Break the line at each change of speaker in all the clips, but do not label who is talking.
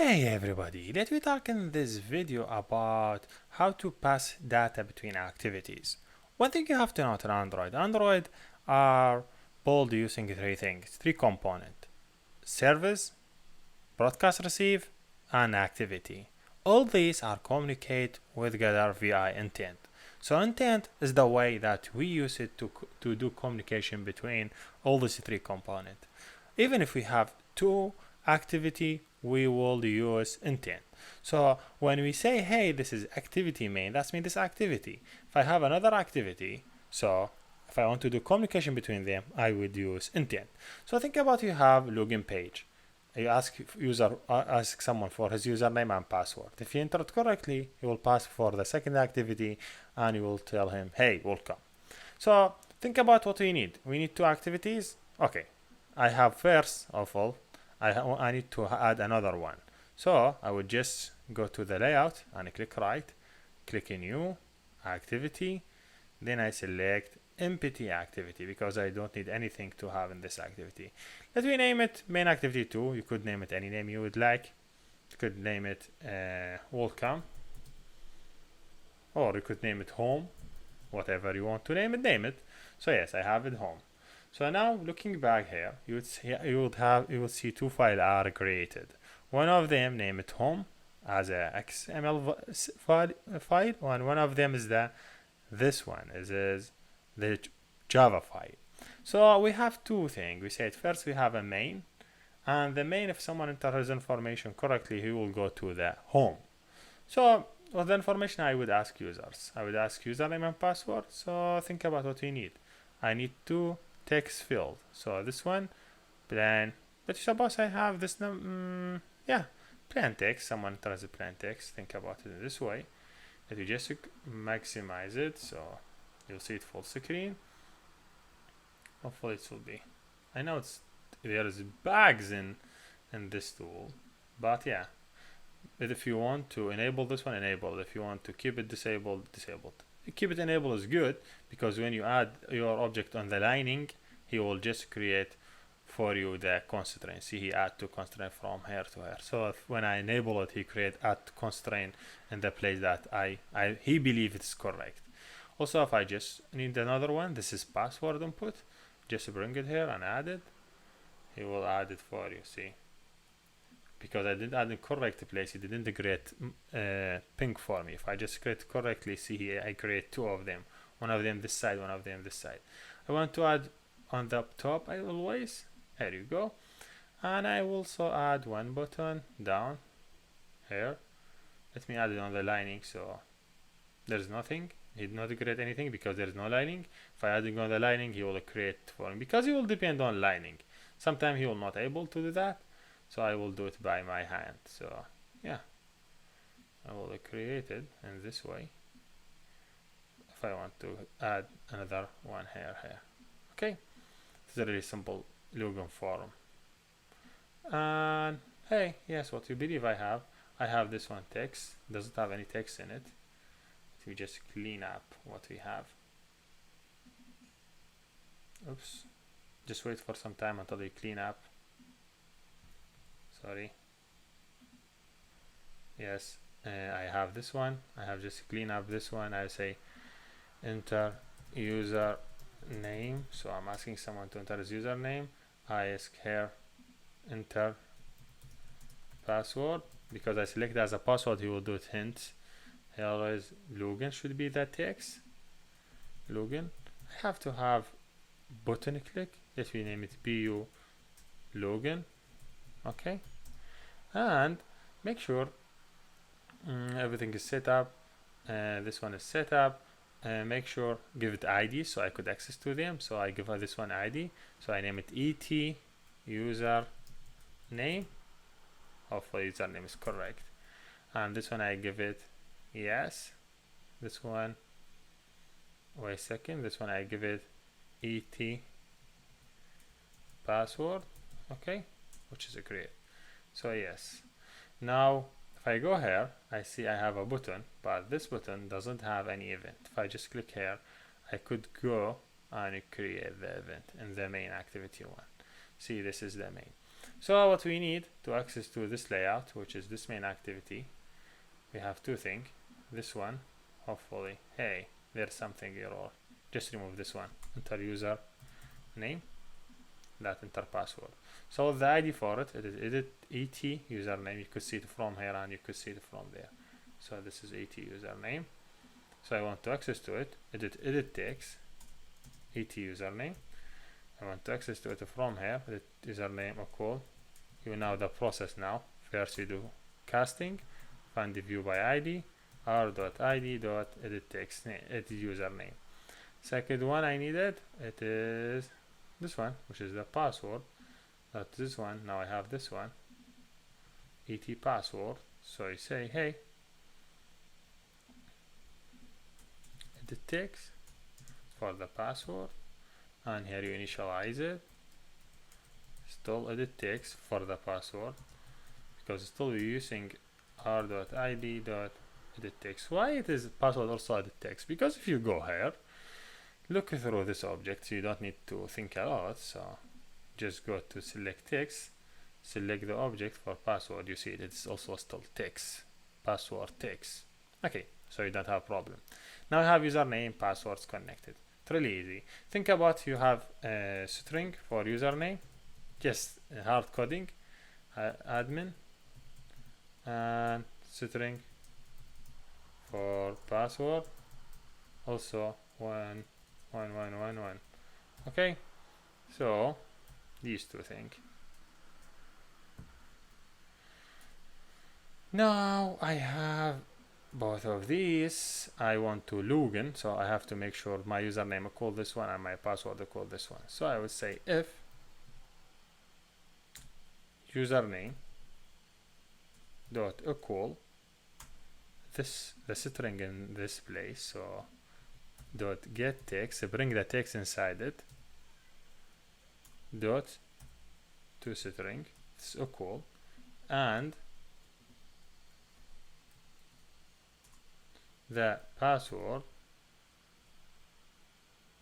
Hey everybody, let me talk in this video about how to pass data between activities. One thing you have to know on Android are built using three components: service, broadcast receive, and activity. All these are communicate with together via intent. So intent is the way that we use it to do communication between all these three components. Even if we have two activity, we will use intent. So when we say, hey, this is activity main, that's mean this activity. If I have another activity, so if I want to do communication between them, I would use intent. So think about you have login page. You ask someone for his username and password. If he entered correctly, he will pass for the second activity and you will tell him, hey, welcome. So think about what we need. We need two activities. Okay, I have first of all, I need to add another one. So I would just go to the layout and click right, click new activity, then I select empty activity because I don't need anything to have in this activity. Let me name it main activity 2. You could name it any name you would like. You could name it welcome, or you could name it home, whatever you want to name it. So yes, I have it home. So now looking back here, you would see two files are created. One of them name it home as a XML file, and one of them is this one is the Java file. So we have two things. We said first we have a main, and the main, if someone enters his information correctly, he will go to the home. So with the information, I would ask users. I would ask username and password. So think about what we need. I need two text field. So this one, plain. But suppose I have this plain text. Someone enters a plain text. Think about it in this way. That you just maximize it, so you'll see it full screen. Hopefully it will be. I know there is bugs in this tool, but yeah. But if you want to enable this one, enable. If you want to keep it disabled, disabled. Keep it enabled is good because when you add your object on the lining, he will just create for you the constraint. See, he add two constraint from here to here. So when I enable it, he create add constraint in the place that he believe it's correct. Also, if I just need another one, this is password input. Just bring it here and add it. He will add it for you. See, because I didn't add the correct place, it didn't create ping for me. If I just create correctly, see here, I create two of them. One of them this side, one of them this side. I want to add on the top, I always, there you go. And I will also add one button down here. Let me add it on the lining, so there's nothing. He did not create anything because there's no lining. If I add it on the lining, he will create for me because he will depend on lining. Sometimes he will not able to do that. So I will do it by my hand. So yeah, I will create it in this way. If I want to add another one here. Okay, it's a really simple login form. And hey, yes, what you believe I have this one text. Doesn't have any text in it. So we just clean up what we have. Oops, just wait for some time until you clean up. Sorry. Yes, I have this one. I have just clean up this one. I say enter user name. So I'm asking someone to enter his username. I ask here enter password. Because I select as a password, he will do it hint. Here is login should be the text. Login. I have to have button click. Let me name it PU login. Okay, and make sure everything is set up. This one is set up. Make sure give it ID so I could access to them. So I give her this one ID. So I name it ET user name. Hopefully username is correct. And this one I give it yes. This one, wait a second. This one I give it ET password. Okay, which is great. So yes, now if I go here, I see I have a button, but this button doesn't have any event. If I just click here, I could go and create the event in the main activity one. See, this is the main. So what we need to access to this layout, which is this main activity, we have two things. This one, hopefully, hey, there's something error. Just remove this one. Enter user name, that enter password. So the ID for it is edit et username. You could see it from here and you could see it from there. So this is et username. So I want to access to it, edit text, et username. I want to access to it from here, edit username equal. You know the process now. First you do casting, find the view by ID, r.id.edit text name, edit username. Second one I needed, it is this one, which is the password. Not this one. Now I have this one, et password. So you say, hey, edit text for the password, and here you initialize it. Still edit text for the password because still we're using r.id.edit text. Why it is password also edit text? Because if you go here, look through this object, you don't need to think a lot. So just go to select text, select the object for password. You see it's also still text, password text. Okay, so you don't have problem. Now you have username, passwords connected. It's really easy. Think about you have a string for username, just hard coding, admin, and string for password, also 1111. Okay, so these two things. Now I have both of these. I want to login, so I have to make sure my username equal this one and my password equal this one. So I would say if username dot equal this, the string in this place, so dot get text, bring the text inside it, dot to string, it's equal, and the password,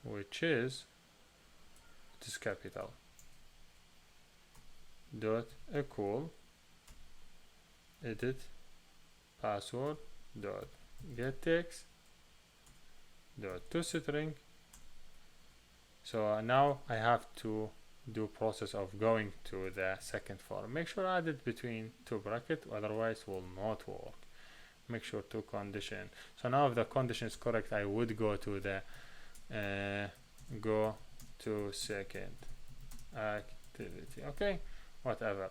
which is capital, dot equal edit password dot get text dot to string. So now I have to do process of going to the second form. Make sure I add it between two brackets, otherwise will not work. Make sure to condition. So now if the condition is correct, I would go to the go to second activity. Okay, whatever.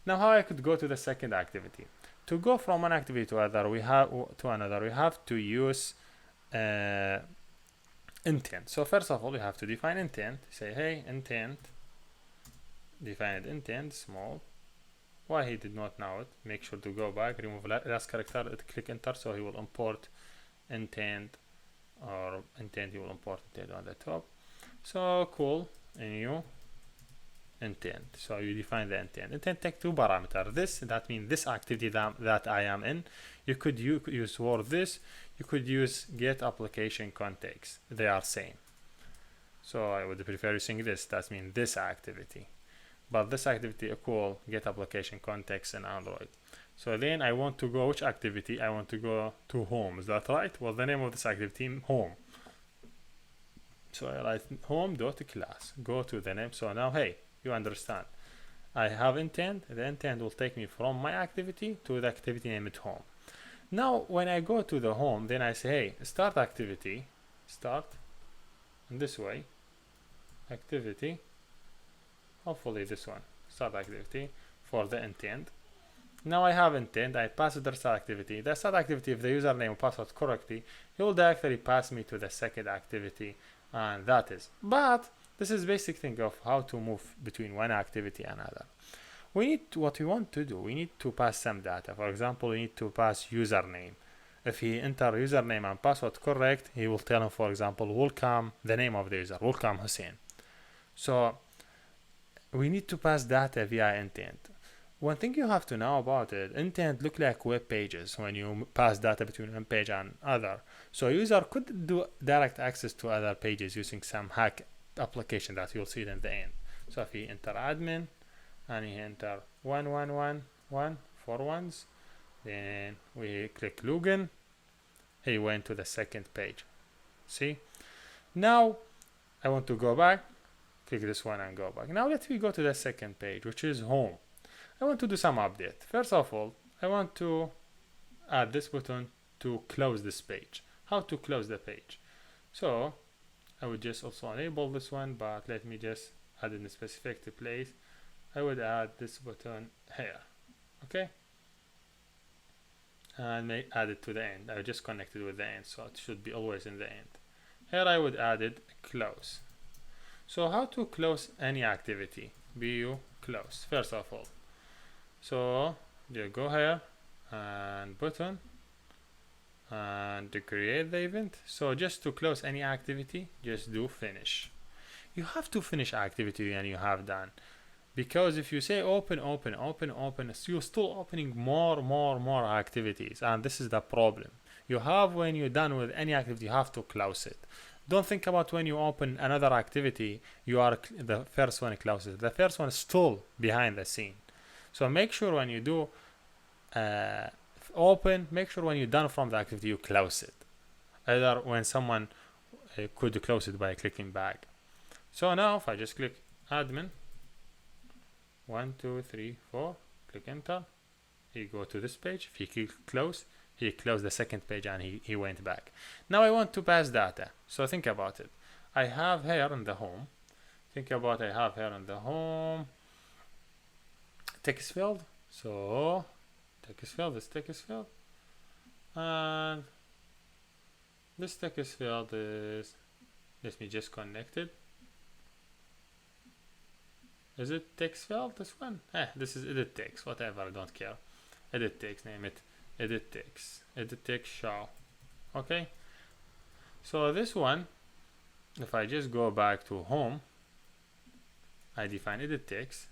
Now how I could go to the second activity? To go from one activity to another, we have to use intent. So first of all, we have to define intent. Say, hey, intent, define intent small. Why he did not know it? Make sure to go back, remove last character, click enter, so he will import intent, or intent, he will import intent on the top. So cool, new intent. So you define the intent. Intent take two parameters. That means this activity that I am in. You could use word this. You could use get application context. They are same. So I would prefer using this. That means this activity. But this activity equal get application context in Android. So then I want to go which activity? I want to go to home. Is that right? Well, the name of this activity home. So I write home.class. Go to the name. So now, hey, you understand. I have intent. The intent will take me from my activity to the activity named home. Now, when I go to the home, then I say, hey, start activity. Start in this way. Activity. Hopefully this one. Start activity for the intent. Now I have intent. I pass the start activity. The start activity, if the username and password correctly, he will directly pass me to the second activity, and that is. But this is basic thing of how to move between one activity and another. We need what we want to do. We need to pass some data. For example, we need to pass username. If he enter username and password correct, he will tell him, for example, welcome, the name of the user, welcome Hussein. So we need to pass data via intent. One thing you have to know about it, intent look like web pages when you pass data between one page and other. So a user could do direct access to other pages using some hack application that you'll see it in the end. So if you enter admin and he enter 1111 4 ones. Then we click login. He went to the second page. See? Now I want to go back. Click this one and go back. Now let me go to the second page, which is home. I want to do some update. First of all, I want to add this button to close this page. How to close the page? So I would just also enable this one, but let me just add in a specific place. I would add this button here. Okay? And add it to the end. I just connected with the end, so it should be always in the end. Here I would add it close. So how to close any activity? Bu close. First of all, so you go here and button and to create the event. So just to close any activity, just do finish. You have to finish activity when you have done, because if you say open, you're still opening more activities, and this is the problem you have. When you're done with any activity, you have to close it. Don't think about when you open another activity, you are the first one closes. The first one is still behind the scene. So make sure when you do open, make sure when you're done from the activity, you close it. Either when someone could close it by clicking back. So now if I just click admin, 1, 2, 3, 4, click enter, he go to this page. If he click close, he closed the second page and he went back. Now I want to pass data. So think about it. I have here in the home. Think about I have here in the home text field. So text field, this text field, and this text field is, let me just connect it. Is it text field, this one? This is edit text, whatever, I don't care. Edit text, name it edit text show. Okay, so this one, if I just go back to home, I define edit text,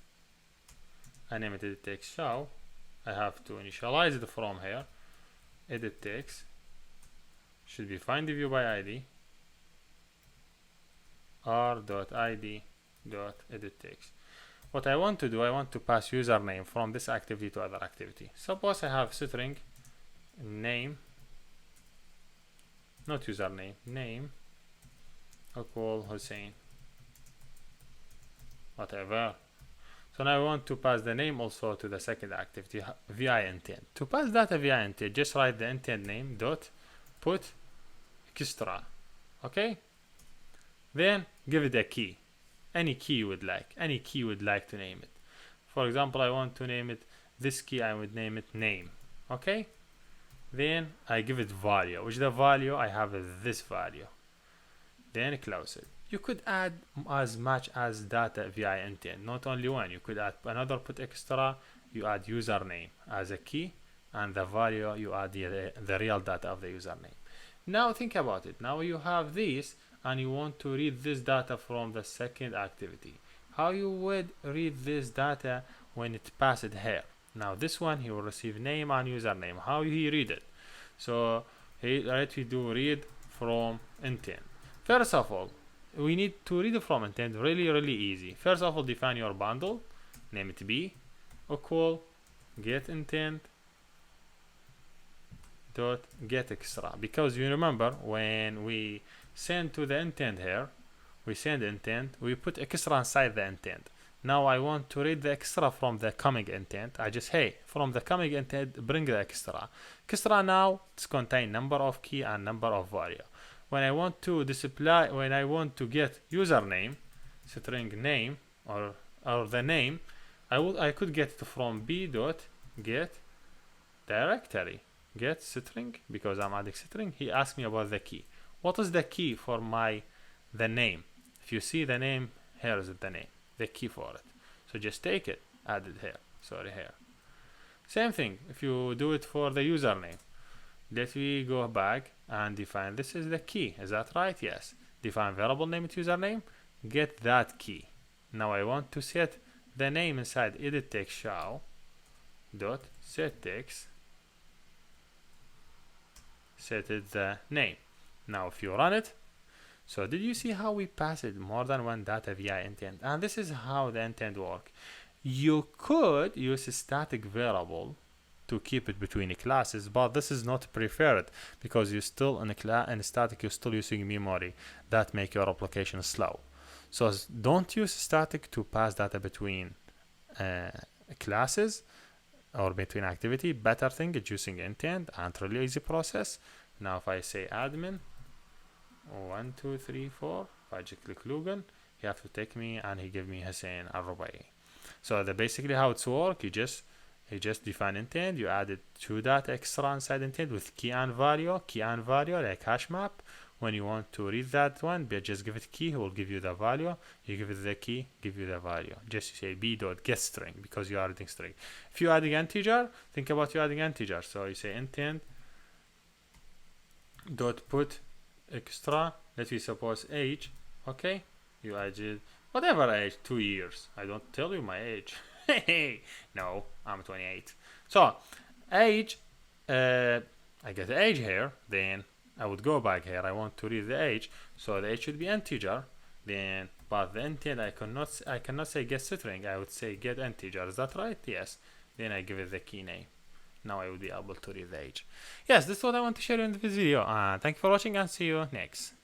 I name it edit text show. I have to initialize it from here. Edit text should be find the view by id r.id.edit text. What I want to do, I want to pass username from this activity to other activity. Suppose I have string name, not username, name equal Hussein, whatever. So now I want to pass the name also to the second activity vi intent. To pass data via intent, just write the intent name dot put extra. Okay, then give it a key, any key you would like, any key you would like to name it. For example, I want to name it this key, I would name it name. Okay, then I give it value, which the value I have is this value. Then close it. You could add as much as data via intent, not only one. You could add another put extra. You add username as a key, and the value you add the real data of the username. Now think about it. Now you have this, and you want to read this data from the second activity. How you would read this data when it passes here? Now this one, he will receive name and username. How he read it? So let me do read from intent. First of all, we need to read from intent really easy. First of all, define your bundle, name it b equal get intent dot get extra, because you remember when we send to the intent here, we send intent, we put extra inside the intent. Now I want to read the extra from the coming intent. I just, hey, from the coming intent, bring the extra. Extra now, it's contain number of key and number of value. When I want to display, when I want to get username, string name or the name, I could get it from b dot get directory, get string, because I'm adding string. He asked me about the key. What is the key for the name? If you see the name, here is the name, the key for it. So just take it, add it here. Sorry, here. Same thing if you do it for the username. Let me go back and define this is the key. Is that right? Yes. Define variable name to username, get that key. Now I want to set the name inside edit text show dot set text, set it the name. Now if you run it, so did you see how we passed more than one data via intent? And this is how the intent work. You could use a static variable to keep it between classes, but this is not preferred because you're still in a static, you're still using memory. That make your application slow. So don't use static to pass data between classes or between activity. Better thing is using intent and really easy process. Now if I say admin 1 2 3 4, if I just click login, he have to take me and he give me Hussein Al-Rubai. So the basically how it's work, you just define intent, you added 2 data extra inside intent with key and value like hash map. When you want to read that one, just give it key, he will give you the value. You give it the key, give you the value. Just say b.getString because you are adding string. If you adding integer, think about you adding integer. So you say intent dot put extra, let me suppose age. Okay, you added whatever age, 2 years. I don't tell you my age. No, I'm 28. So age, I get the age here, then I would go back here. I want to read the age, so the age should be integer. Then, but the intent I cannot say get string. I would say get integer. Is that right? Yes. Then I give it the key name. Now I will be able to read the age. Yes, this is what I want to share in this video. Thank you for watching and see you next.